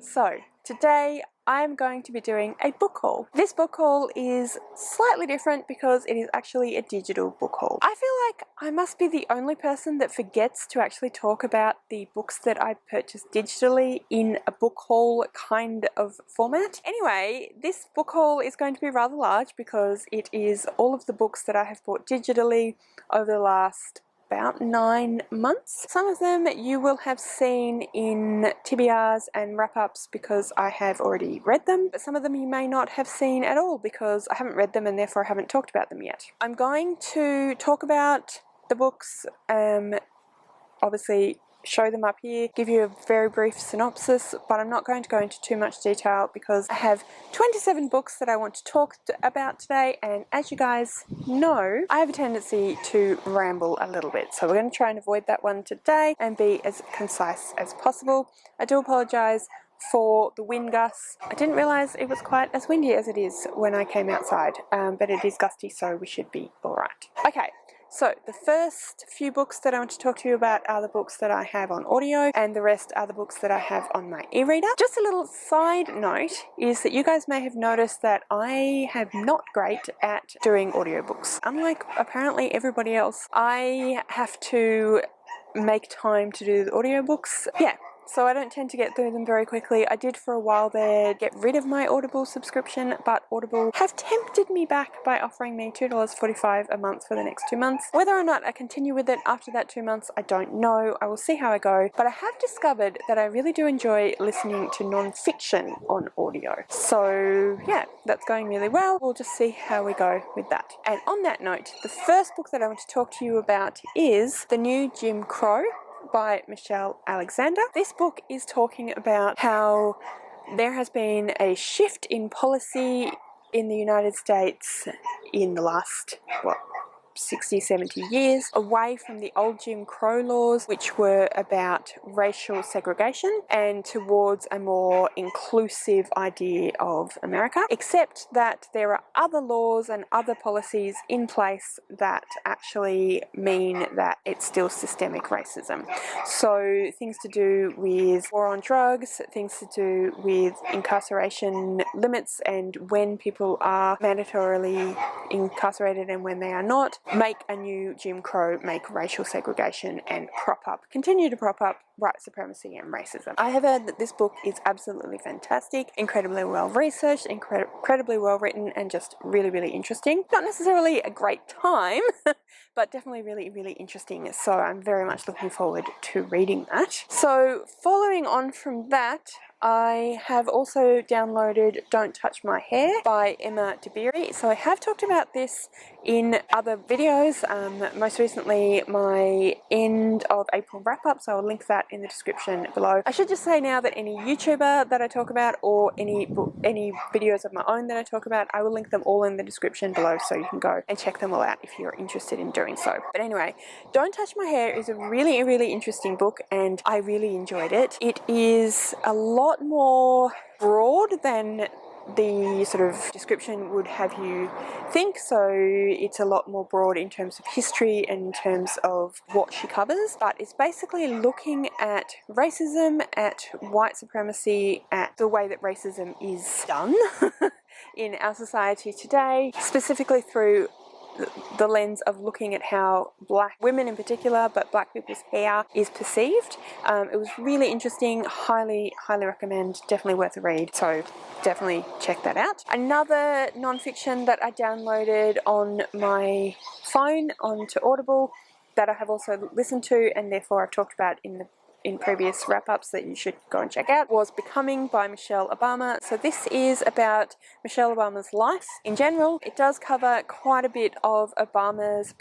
So today I'm going to be doing a book haul. This book haul is slightly different because it is actually a digital book haul. I feel like I must be the only person that forgets to actually talk about the books that I purchased digitally in a book haul kind of format. Anyway, this book haul is going to be rather large because it is all of the books that I have bought digitally over the last about 9 months. Some of them you will have seen in TBRs and wrap-ups because I have already read them, but some of them you may not have seen at all because I haven't read them and therefore I haven't talked about them yet. I'm going to talk about the books, obviously show them up here, give you a very brief synopsis, but I'm not going to go into too much detail because I have 27 books that I want to talk about today, and as you guys know, I have a tendency to ramble a little bit, so we're going to try and avoid that one today and be as concise as possible. I do apologise for the wind gusts. I didn't realise it was quite as windy as it is when I came outside, but it is gusty, so we should be alright. Okay. So the first few books that I want to talk to you about are the books that I have on audio, and the rest are the books that I have on my e-reader. Just a little side note is that you guys may have noticed that I am not great at doing audiobooks. Unlike apparently everybody else, I have to make time to do the audiobooks. Yeah. So I don't tend to get through them very quickly. I did for a while there get rid of my Audible subscription, but Audible have tempted me back by offering me $2.45 a month for the next 2 months. Whether or not I continue with it after that 2 months, I don't know. I will see how I go. But I have discovered that I really do enjoy listening to non-fiction on audio. So yeah, that's going really well. We'll just see how we go with that. And on that note, the first book that I want to talk to you about is The New Jim Crow by Michelle Alexander. This book is talking about how there has been a shift in policy in the United States in the last, 60, 70 years away from the old Jim Crow laws, which were about racial segregation, and towards a more inclusive idea of America, except that there are other laws and other policies in place that actually mean that it's still systemic racism. So things to do with war on drugs, things to do with incarceration limits and when people are mandatorily incarcerated and when they are not, make a new Jim Crow, make racial segregation and continue to prop up white supremacy and racism. I have heard that this book is absolutely fantastic, incredibly well researched, incredibly well written, and just really, really interesting. Not necessarily a great time, but definitely really, really interesting. So I'm very much looking forward to reading that. So following on from that, I have also downloaded Don't Touch My Hair by Emma Dabiri. So I have talked about this in other videos, most recently my end of April wrap-up, so I'll link that in the description below. I should just say now that any YouTuber that I talk about or any videos of my own that I talk about, I will link them all in the description below so you can go and check them all out if you're interested in doing so. But anyway, Don't Touch My Hair is a really, really interesting book and I really enjoyed it. It is a lot more broad than the sort of description would have you think, so it's a lot more broad in terms of history and in terms of what she covers, but it's basically looking at racism, at white supremacy, at the way that racism is done in our society today, specifically through the lens of looking at how black women in particular, but black people's hair is perceived. It was really interesting, highly recommend, definitely worth a read, so definitely check that out. Another non-fiction that I downloaded on my phone onto Audible that I have also listened to and therefore I've talked about in previous wrap-ups that you should go and check out was Becoming by Michelle Obama. So this is about Michelle Obama's life in general. It does cover quite a bit of Obama's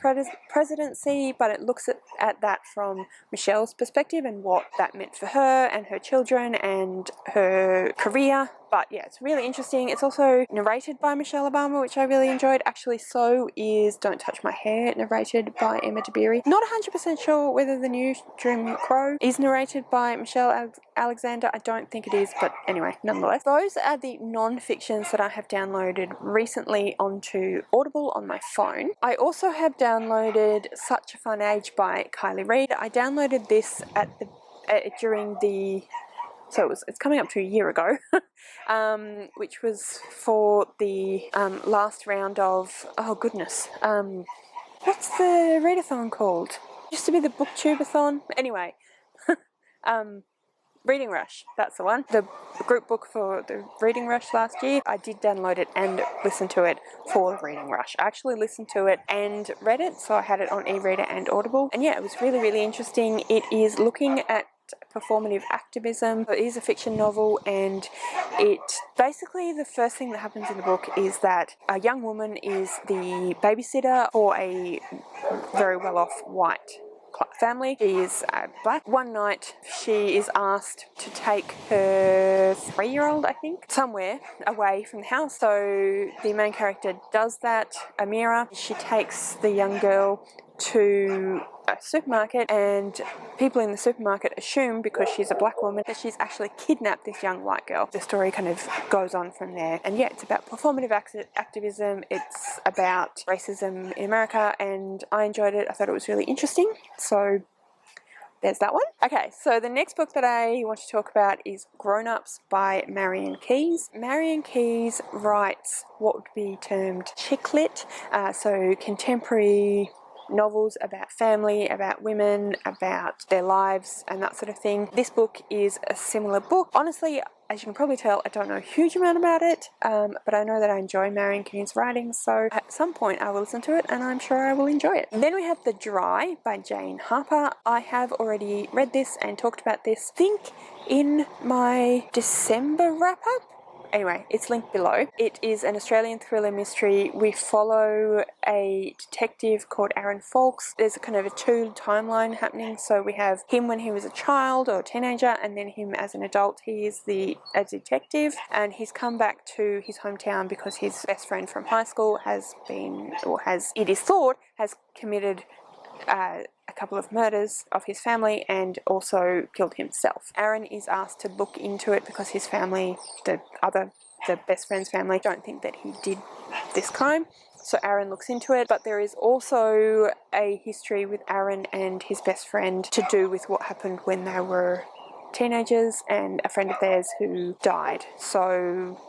presidency, but it looks at that from Michelle's perspective and what that meant for her and her children and her career. But yeah, it's really interesting. It's also narrated by Michelle Obama, which I really enjoyed. Actually, so is Don't Touch My Hair, narrated by Emma Dabiri. Not 100% sure whether The New Jim Crow is narrated by Michelle Alexander. I don't think it is, but anyway, nonetheless. Those are the non-fictions that I have downloaded recently onto Audible on my phone. I also have downloaded Such a Fun Age by Kylie Reid. I downloaded this during the so it's coming up to a year ago, which was for the last round of, oh goodness, what's the readathon called? Used to be the booktube-a-thon. Anyway, Reading Rush, that's the one. The group book for the Reading Rush last year. I did download it and listen to it for the Reading Rush. I actually listened to it and read it, so I had it on e-reader and Audible. And yeah, it was really, really interesting. It is looking at performative activism. It is a fiction novel, and it basically, the first thing that happens in the book is that a young woman is the babysitter for a very well-off white family. She is black. One night she is asked to take her 3-year-old, I think, somewhere away from the house. So the main character does that, Amira. She takes the young girl to a supermarket, and people in the supermarket assume, because she's a black woman, that she's actually kidnapped this young white girl. The story kind of goes on from there, and yeah, it's about performative activism, it's about racism in America, and I enjoyed it. I thought it was really interesting, so there's that one. Okay, so the next book that I want to talk about is Grown Ups by Marian Keyes. Marian Keyes writes what would be termed chick lit, so contemporary novels about family, about women, about their lives and that sort of thing. This book is a similar book. Honestly, as you can probably tell, I don't know a huge amount about it, but I know that I enjoy Marian Keyes' writing, so at some point I will listen to it and I'm sure I will enjoy it. Then we have The Dry by Jane Harper. I have already read this and talked about this, I think, in my December wrap-up. Anyway, it's linked below. It is an Australian thriller mystery. We follow a detective called Aaron Fawkes. There's a kind of a 2 timeline happening. So we have him when he was a child or a teenager, and then him as an adult. He is a detective, and he's come back to his hometown because his best friend from high school has been, or has, it is thought, has committed a couple of murders of his family and also killed himself. Aaron is asked to look into it because his family, the best friend's family, don't think that he did this crime. So Aaron looks into it, but there is also a history with Aaron and his best friend to do with what happened when they were teenagers and a friend of theirs who died. So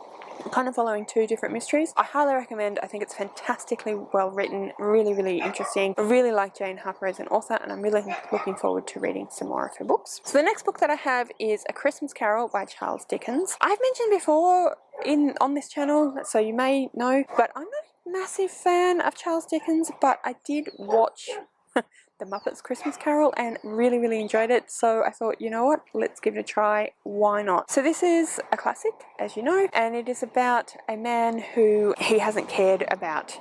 kind of following 2 different mysteries. I highly recommend. I think it's fantastically well written, really, really interesting. I really like Jane Harper as an author, and I'm really looking forward to reading some more of her books. So the next book that I have is A Christmas Carol by Charles Dickens. I've mentioned before on this channel, so you may know, but I'm not a massive fan of Charles Dickens, but I did watch The Muppets Christmas Carol and really, really enjoyed it, so I thought, you know what, let's give it a try, why not? So this is a classic, as you know, and it is about a man who, he hasn't cared about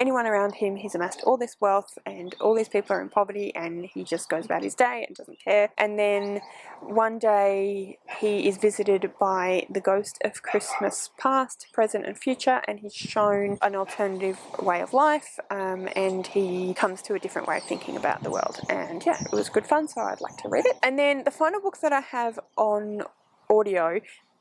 anyone around him. He's amassed all this wealth and all these people are in poverty, and he just goes about his day and doesn't care. And then one day he is visited by the ghost of Christmas past, present and future, and he's shown an alternative way of life, and he comes to a different way of thinking about the world. And yeah, it was good fun, so I'd like to read it. And then the final book that I have on audio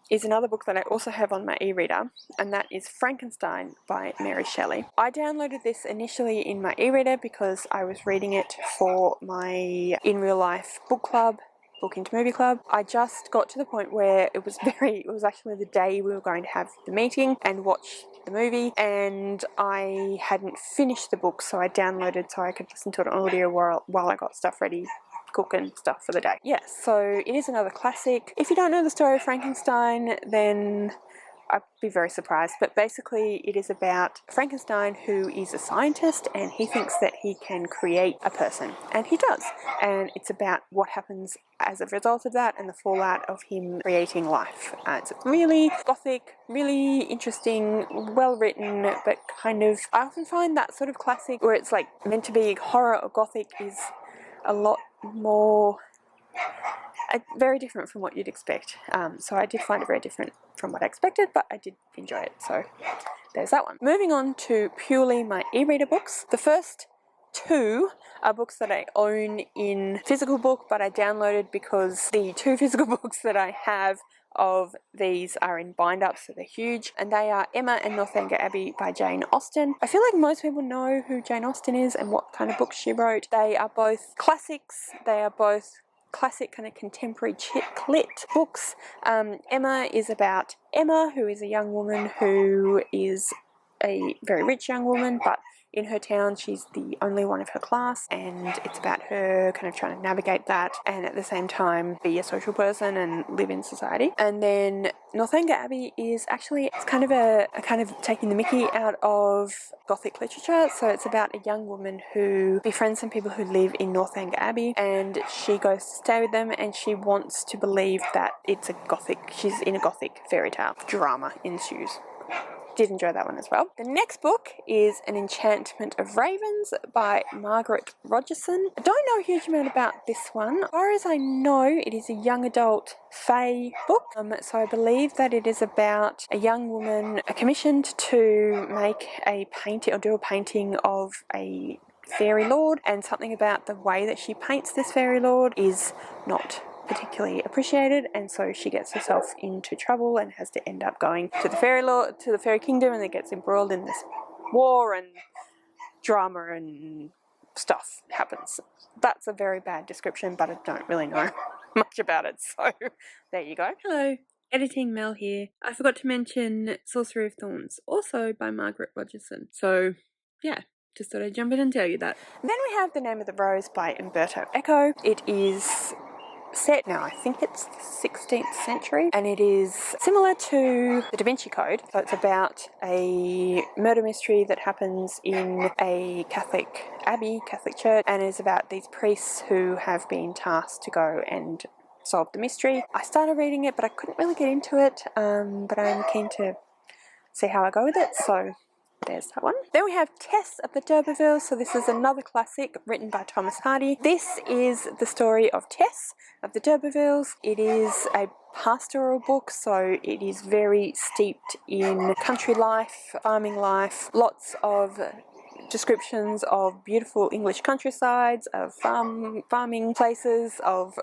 is another book that I also have on my e-reader, and that is Frankenstein by Mary Shelley. I downloaded this initially in my e-reader because I was reading it for my in real life book club, Book Into Movie Club. I just got to the point where it was actually the day we were going to have the meeting and watch the movie, and I hadn't finished the book, so I downloaded so I could listen to it on audio while I got stuff ready, cooking stuff for the day. Yes, so it is another classic. If you don't know the story of Frankenstein, then I'd be very surprised, but basically it is about Frankenstein, who is a scientist, and he thinks that he can create a person, and he does, and it's about what happens as a result of that and the fallout of him creating life. It's really gothic, really interesting, well written, but kind of, I often find that sort of classic where it's like meant to be horror or gothic is a lot more very different from what you'd expect. So I did find it very different from what I expected, but I did enjoy it, so there's that one. Moving on to purely my e-reader books. The first 2 are books that I own in physical book, but I downloaded because the 2 physical books that I have of these are in bind-ups, so they're huge, and they are Emma and Northanger Abbey by Jane Austen. I feel like most people know who Jane Austen is and what kind of books she wrote. They are both classics, they are both classic kind of contemporary chick lit books. Emma is about Emma, who is a young woman who is a very rich young woman, but in her town she's the only one of her class, and it's about her kind of trying to navigate that and at the same time be a social person and live in society. And then Northanger Abbey is actually, it's kind of a kind of taking the mickey out of Gothic literature. So it's about a young woman who befriends some people who live in Northanger Abbey, and she goes to stay with them, and she wants to believe that it's a Gothic, she's in a Gothic fairy tale. Drama ensues. Did enjoy that one as well. The next book is An Enchantment of Ravens by Margaret Rogerson. I don't know a huge amount about this one. As far as I know, it is a young adult fae book. So I believe that it is about a young woman commissioned to make a painting or do a painting of a fairy lord, and something about the way that she paints this fairy lord is not particularly appreciated, and so she gets herself into trouble and has to end up going to the fairy kingdom, and it gets embroiled in this war, and drama and stuff happens. That's a very bad description, but I don't really know much about it, so there you go. Hello, editing Mel here. I forgot to mention Sorcery of Thorns, also by Margaret Rogerson. So yeah, just thought I'd jump in and tell you that. And then we have The Name of the Rose by Umberto Eco. It is set now, I think it's the 16th century, and it is similar to the Da Vinci Code. So it's about a murder mystery that happens in a Catholic abbey, Catholic church, and is about these priests who have been tasked to go and solve the mystery. I started reading it, but I couldn't really get into it, but I'm keen to see how I go with it, so there's that one. Then we have Tess of the D'Urbervilles. So this is another classic written by Thomas Hardy. This is the story of Tess of the D'Urbervilles. It is a pastoral book, so it is very steeped in country life, farming life, lots of descriptions of beautiful English countrysides, of farming places, of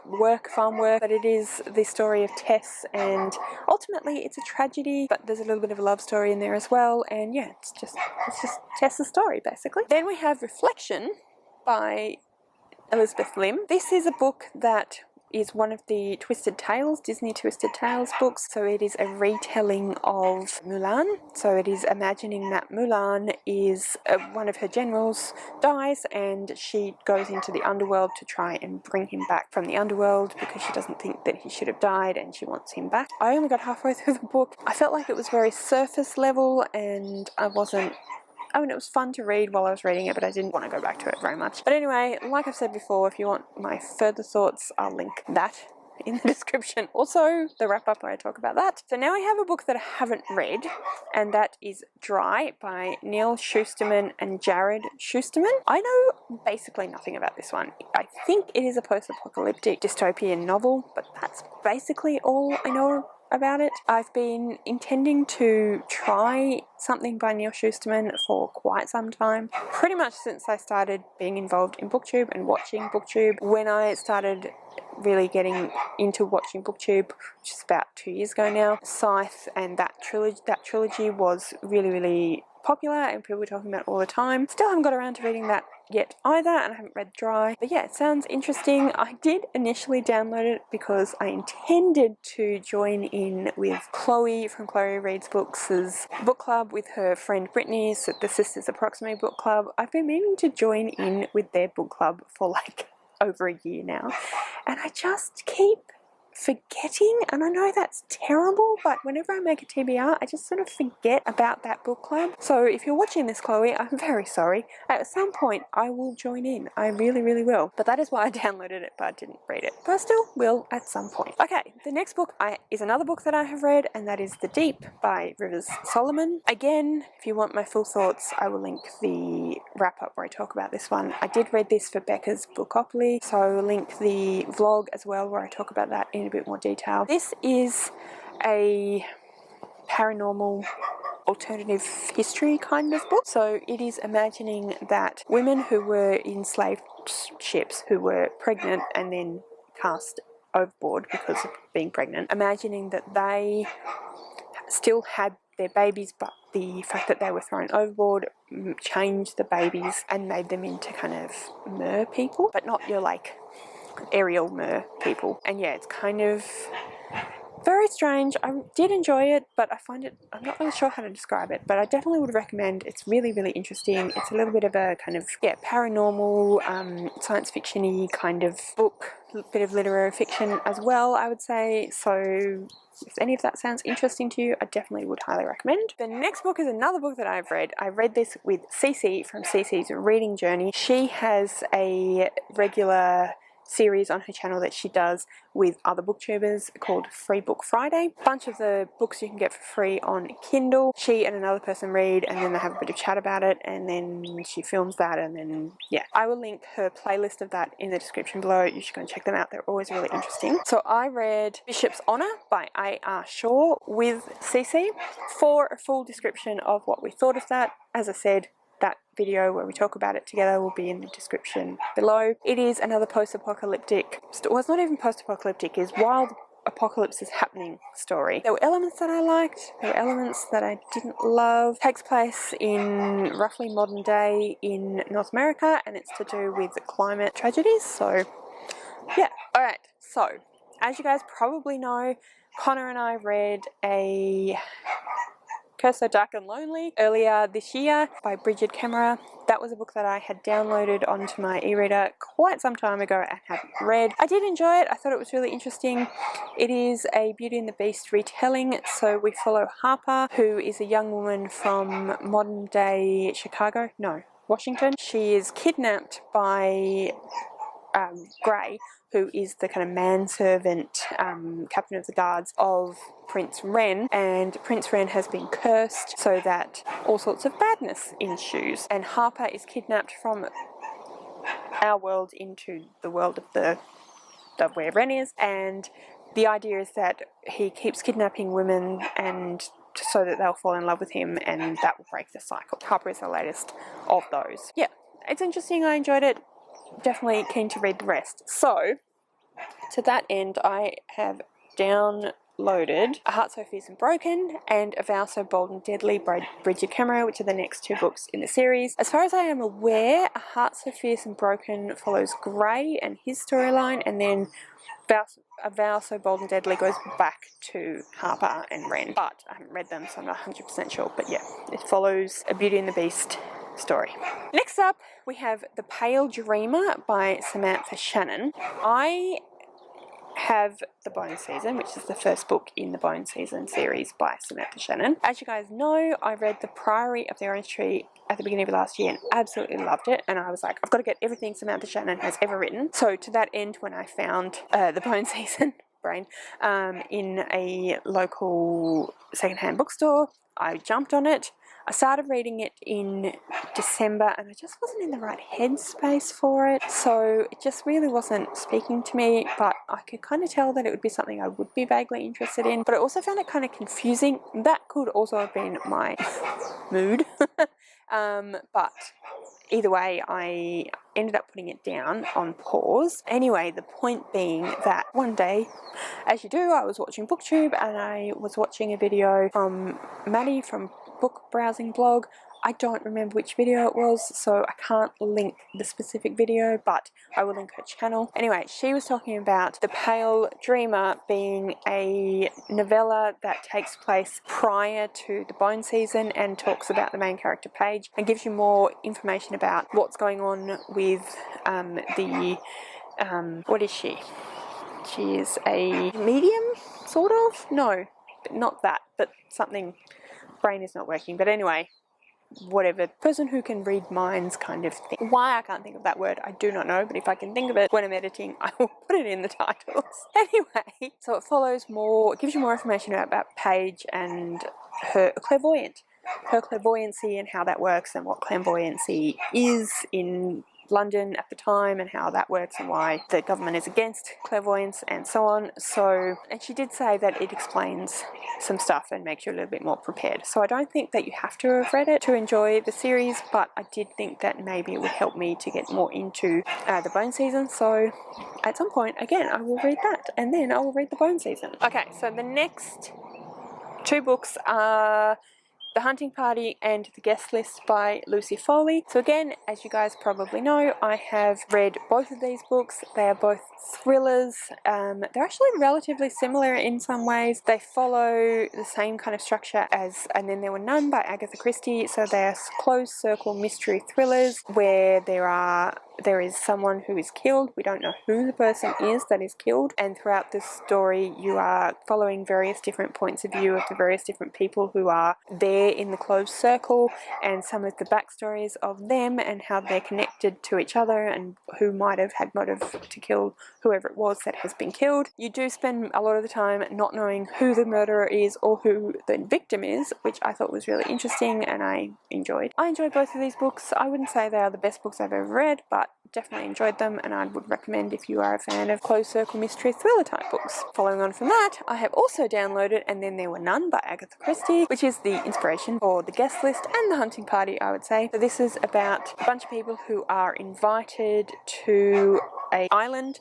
farm work, but it is the story of Tess, and ultimately it's a tragedy, but there's a little bit of a love story in there as well, and yeah, it's just Tess's story basically. Then we have Reflection by Elizabeth Lim. This is a book that is one of the Twisted Tales, Disney Twisted Tales books. So it is a retelling of Mulan. So it is imagining that Mulan is one of her generals dies, and she goes into the underworld to try and bring him back from the underworld because she doesn't think that he should have died and she wants him back. I only got halfway through the book. I felt like it was very surface level, and I mean, it was fun to read while I was reading it, but I didn't want to go back to it very much. But anyway, like I've said before, if you want my further thoughts, I'll link that in the description. Also, the wrap-up where I talk about that. So now we have a book that I haven't read, and that is Dry by Neil Shusterman and Jared Shusterman. I know basically nothing about this one. I think it is a post-apocalyptic dystopian novel, but that's basically all I know about it. I've been intending to try something by Neil Shusterman for quite some time, pretty much since I started being involved in Booktube and watching Booktube. When I started really getting into watching Booktube, which is about 2 years ago now, Scythe and that trilogy was really popular and people were talking about it all the time. Still haven't got around to reading that yet either, and I haven't read Dry, but yeah, it sounds interesting. I did initially download it because I intended to join in with Chloe from Chloe Reads Books' book club with her friend Brittany's, the Sisters Approximate book club. I've been meaning to join in with their book club for like over a year now, and I just keep forgetting, and I know that's terrible, but whenever I make a TBR, I just sort of forget about that book club. So if you're watching this, Chloe, I'm very sorry. At some point, I will join in. I really will. But that is why I downloaded it, but I didn't read it. But I still will at some point. Okay, the next book is another book that I have read, and that is The Deep by Rivers Solomon. Again, if you want my full thoughts, I will link the wrap-up where I talk about this one. I did read this for Becca's Bookopoly, so I'll link the vlog as well where I talk about that in a bit more detail. This is a paranormal alternative history kind of book. So it is imagining that women who were in slave ships who were pregnant and then cast overboard because of being pregnant, imagining that they still had their babies, but the fact that they were thrown overboard changed the babies and made them into kind of mer people, but not your like aerial mer people. And yeah, it's kind of very strange. I did enjoy it, but I find it, I'm not really sure how to describe it, but I definitely would recommend. It's really, really interesting. It's a little bit of a kind of, yeah, paranormal, science fiction-y kind of book, a bit of literary fiction as well, I would say. So if any of that sounds interesting to you, I definitely would highly recommend. The next book is another book that I've read. I read this with Cece from Cece's Reading Journey. She has a regular series on her channel that she does with other booktubers called Free Book Friday. A bunch of the books you can get for free on Kindle. She and another person read, and then they have a bit of chat about it, and then she films that, and then yeah. I will link her playlist of that in the description below. You should go and check them out. They're always really interesting. So I read Bishop's Honour by A.R. Shaw with Cece. For a full description of what we thought of that, as I said, that video where we talk about it together will be in the description below. It is another post-apocalyptic, well, it's not even post-apocalyptic, it's while the apocalypse is happening story. There were elements that I liked, there were elements that I didn't love. It takes place in roughly modern day in North America, and it's to do with climate tragedies, so yeah. Alright, so as you guys probably know, Connor and I read a Curse So Dark and Lonely earlier this year by Bridget Kemmerer. That was a book that I had downloaded onto my e-reader quite some time ago and hadn't read. I did enjoy it. I thought it was really interesting. It is a Beauty and the Beast retelling, so we follow Harper, who is a young woman from modern day Chicago, no, Washington. She is kidnapped by Gray, who is the kind of manservant captain of the guards of Prince Ren, and Prince Ren has been cursed so that all sorts of badness ensues, and Harper is kidnapped from our world into the world of where Ren is, and the idea is that he keeps kidnapping women and so that they'll fall in love with him, and that will break the cycle. Harper is the latest of those. Yeah, it's interesting. I enjoyed it. Definitely keen to read the rest. So to that end, I have downloaded A Heart So Fierce and Broken and A Vow So Bold and Deadly by Bridget Kemmerer, which are the next two books in the series. As far as I am aware, A Heart So Fierce and Broken follows Gray and his storyline, and then A Vow So Bold and Deadly goes back to Harper and Ren. But I haven't read them, so I'm not 100% sure. But yeah, it follows a Beauty and the Beast story. Next up, we have The Pale Dreamer by Samantha Shannon. I have The Bone Season, which is the first book in the Bone Season series by Samantha Shannon. As you guys know, I read The Priory of the Orange Tree at the beginning of last year and absolutely loved it, and I was like, I've got to get everything Samantha Shannon has ever written. So to that end, when I found The Bone Season in a local secondhand bookstore, I jumped on it. I started reading it in December and I just wasn't in the right headspace for it, so it just really wasn't speaking to me, but I could kind of tell that it would be something I would be vaguely interested in, but I also found it kind of confusing. That could also have been my mood. But either way, I ended up putting it down on pause. Anyway, the point being that one day, as you do, I was watching BookTube and I was watching a video from Maddie from Book Browsing Blog. I don't remember which video it was, so I can't link the specific video, but I will link her channel. Anyway, she was talking about The Pale Dreamer being a novella that takes place prior to the Bone Season and talks about the main character Paige and gives you more information about what's going on with what is she? She is a medium, sort of? No, not that, but something. Brain is not working, but anyway, whatever, person who can read minds kind of thing. Why I can't think of that word, I do not know, but if I can think of it when I'm editing, I will put it in the titles. Anyway, so it follows more, it gives you more information about Paige and her clairvoyancy and how that works and what clairvoyancy is in London at the time and how that works and why the government is against clairvoyance and so on. So, and she did say that it explains some stuff and makes you a little bit more prepared. So I don't think that you have to have read it to enjoy the series, but I did think that maybe it would help me to get more into the Bone Season. So at some point, again, I will read that and then I will read the Bone Season. Okay, so the next two books are The Hunting Party and The Guest List by Lucy Foley. So again, as you guys probably know, I have read both of these books. They are both thrillers. They're actually relatively similar in some ways. They follow the same kind of structure as And Then There Were None by Agatha Christie. So they're closed circle mystery thrillers where there is someone who is killed. We don't know who the person is that is killed, and throughout this story you are following various different points of view of the various different people who are there in the closed circle, and some of the backstories of them and how they're connected to each other and who might have had motive to kill whoever it was that has been killed. You do spend a lot of the time not knowing who the murderer is or who the victim is, which I thought was really interesting and I enjoyed. I enjoyed both of these books. I wouldn't say they are the best books I've ever read, but definitely enjoyed them, and I would recommend if you are a fan of closed circle mystery thriller type books. Following on from that, I have also downloaded And Then There Were None by Agatha Christie, which is the inspiration for The Guest List and The Hunting Party, I would say. So this is about a bunch of people who are invited to an island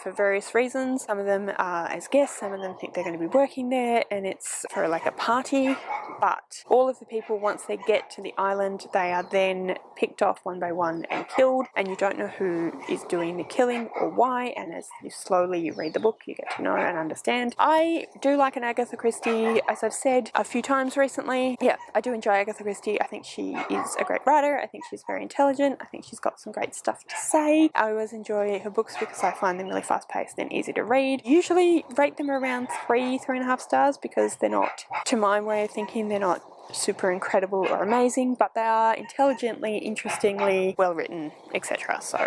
for various reasons. Some of them are as guests, some of them think they're going to be working there, and it's for like a party. But all of the people, once they get to the island, they are then picked off one by one and killed, and you don't know who is doing the killing or why, and as you slowly read the book you get to know and understand. I do like an Agatha Christie, as I've said a few times recently. Yeah, I do enjoy Agatha Christie. I think she is a great writer. I think she's very intelligent. I think she's got some great stuff to say. I always enjoy her books because I find them really fast paced and easy to read. Usually rate them around 3.5 stars because they're not, to my way of thinking, they're not super incredible or amazing, but they are intelligently, interestingly well written, etc. So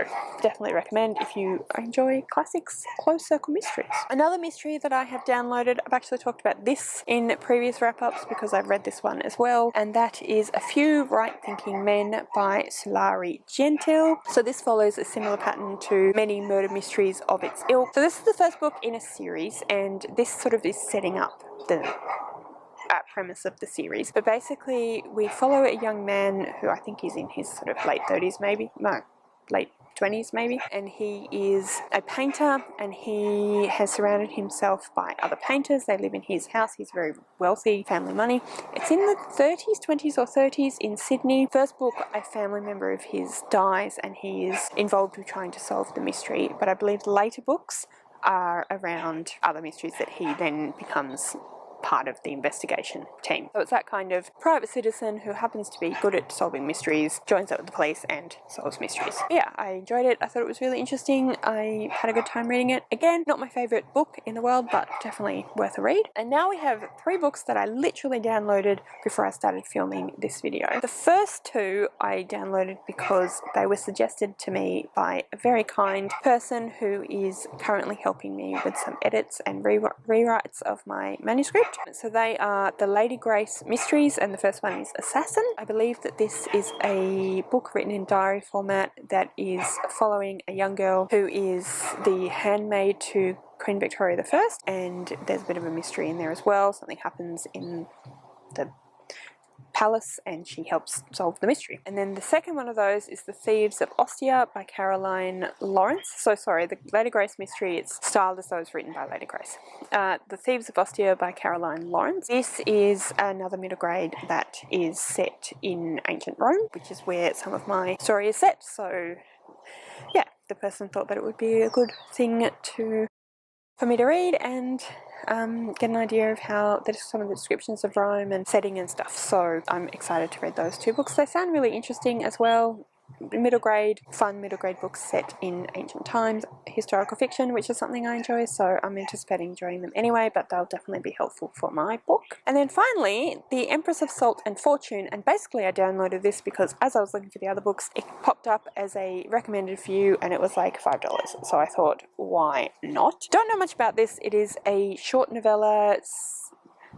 definitely recommend if you enjoy classics, closed circle mysteries. Another mystery that I have downloaded, I've actually talked about this in previous wrap-ups because I've read this one as well, and that is A Few Right-Thinking Men by Sulari Gentile. So this follows a similar pattern to many murder mysteries of its ilk. So this is the first book in a series, and this sort of is setting up the premise of the series. But basically we follow a young man who I think is in his sort of late 30s maybe, no, late 20s maybe, and he is a painter and he has surrounded himself by other painters. They live in his house. He's very wealthy, family money. It's in the 30s, 20s or 30s in Sydney. First book, a family member of his dies and he is involved with trying to solve the mystery, but I believe the later books are around other mysteries that he then becomes part of the investigation team. So it's that kind of private citizen who happens to be good at solving mysteries, joins up with the police and solves mysteries. Yeah, I enjoyed it. I thought it was really interesting. I had a good time reading it. Again, not my favourite book in the world, but definitely worth a read. And now we have 3 books that I literally downloaded before I started filming this video. The first 2 I downloaded because they were suggested to me by a very kind person who is currently helping me with some edits and rewrites of my manuscript. So they are the Lady Grace mysteries, and the first one is Assassin. I believe that this is a book written in diary format that is following a young girl who is the handmaid to Queen Victoria I, and there's a bit of a mystery in there as well. Something happens in the palace and she helps solve the mystery. And then the second one of those is The Thieves of Ostia by Caroline Lawrence. So sorry, the Lady Grace mystery, it's styled as though it's written by Lady Grace. The Thieves of Ostia by Caroline Lawrence. This is another middle grade that is set in ancient Rome, which is where some of my story is set. So yeah, the person thought that it would be a good thing for me to read and get an idea of how some of the descriptions of Rome and setting and stuff. So I'm excited to read those 2 books. They sound really interesting as well. Middle grade, fun middle grade books set in ancient times, historical fiction, which is something I enjoy, so I'm anticipating enjoying them anyway, but they'll definitely be helpful for my book. And then finally, The Empress of Salt and Fortune, and basically I downloaded this because as I was looking for the other books, it popped up as a recommended for you and it was like $5, so I thought, why not? Don't know much about this. It is a short novella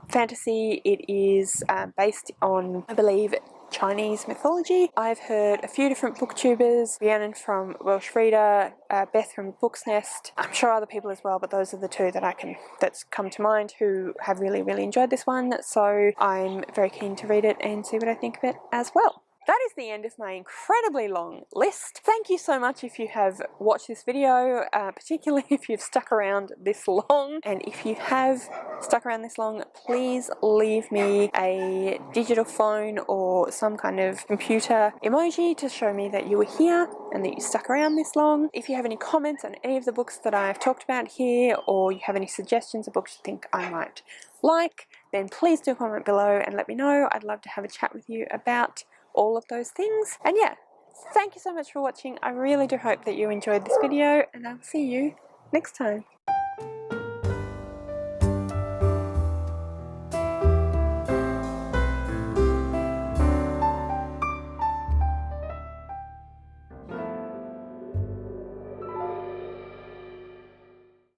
fantasy. It is based on, I believe, Chinese mythology. I've heard a few different booktubers, Rhiannon from Welsh Reader, Beth from Booksnest, I'm sure other people as well, but those are the 2 that's come to mind who have really enjoyed this one, so I'm very keen to read it and see what I think of it as well. that is the end of my incredibly long list. Thank you so much if you have watched this video, particularly if you've stuck around this long. And if you have stuck around this long, please leave me a digital phone or some kind of computer emoji to show me that you were here and that you stuck around this long. If you have any comments on any of the books that I've talked about here, or you have any suggestions of books you think I might like, then please do comment below and let me know. I'd love to have a chat with you about all of those things. And yeah, thank you so much for watching. I really do hope that you enjoyed this video, and I'll see you next time.